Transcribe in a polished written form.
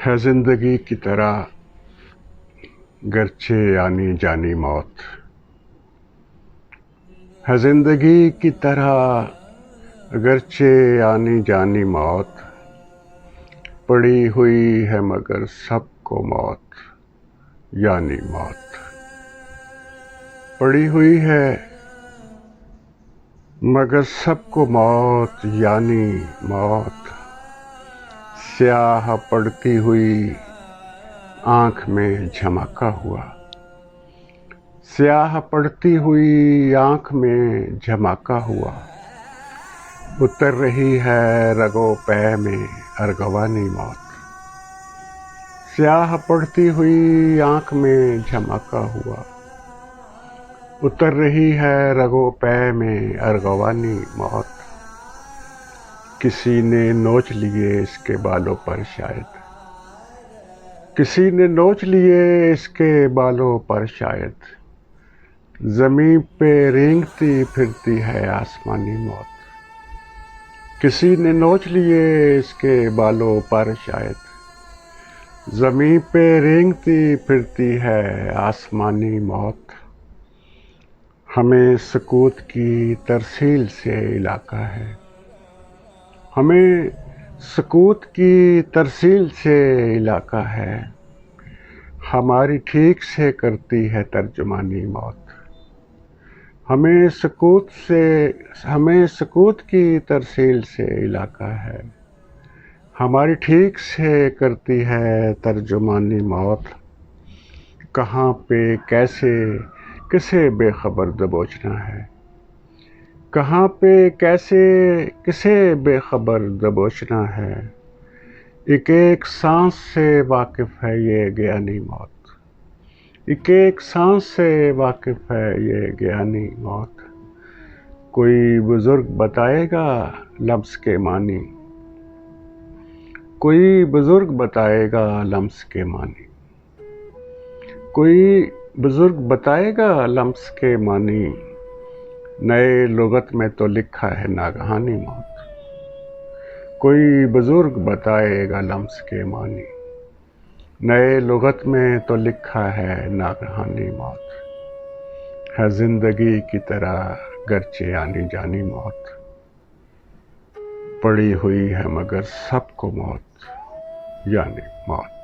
ہے زندگی کی طرح گرچہ آنی جانی موت، ہے زندگی کی طرح اگرچہ آنی جانی موت، پڑی ہوئی ہے مگر سب کو موت یعنی موت، پڑی ہوئی ہے مگر سب کو موت یعنی موت، سیاہ پڑتی ہوئی آنکھ میں جھماکا ہوا، سیاہ پڑتی ہوئی آنکھ میں جھماکا ہوا، اتر رہی ہے رگو پے میں ارغوانی موت، سیاہ پڑتی ہوئی آنکھ میں جھماکا ہوا، اتر رہی ہے رگو پے میں ارغوانی موت، کسی نے نوچ لیے اس کے بالوں پر شاید، کسی نے نوچ لیے اس کے بالوں پر شاید، زمین پہ رینگتی پھرتی ہے آسمانی موت، کسی نے نوچ لیے اس کے بالوں پر شاید، زمین پہ رینگتی پھرتی ہے آسمانی موت، ہمیں سکوت کی ترسیل سے علاقہ ہے، ہمیں سکوت کی ترسیل سے علاقہ ہے، ہماری ٹھیک سے کرتی ہے ترجمانی موت، ہمیں سکوت کی ترسیل سے علاقہ ہے، ہماری ٹھیک سے کرتی ہے ترجمانی موت، کہاں پہ کیسے کسے بے خبر دبوچنا ہے، کہاں پہ کیسے کسے بے خبر دبوچنا ہے، ایک ایک سانس سے واقف ہے یہ گیانی موت، ایک ایک سانس سے واقف ہے یہ گیانی موت، کوئی بزرگ بتائے گا لفظ کے معنی، کوئی بزرگ بتائے گا لفظ کے معنی، کوئی بزرگ بتائے گا لفظ کے معنی، نئے لغت میں تو لکھا ہے ناگہانی موت، کوئی بزرگ بتائے گا لفظ کے معنی، نئے لغت میں تو لکھا ہے ناگہانی موت، ہے زندگی کی طرح گرچہ آنی جانی موت، پڑی ہوئی ہے مگر سب کو موت یعنی موت۔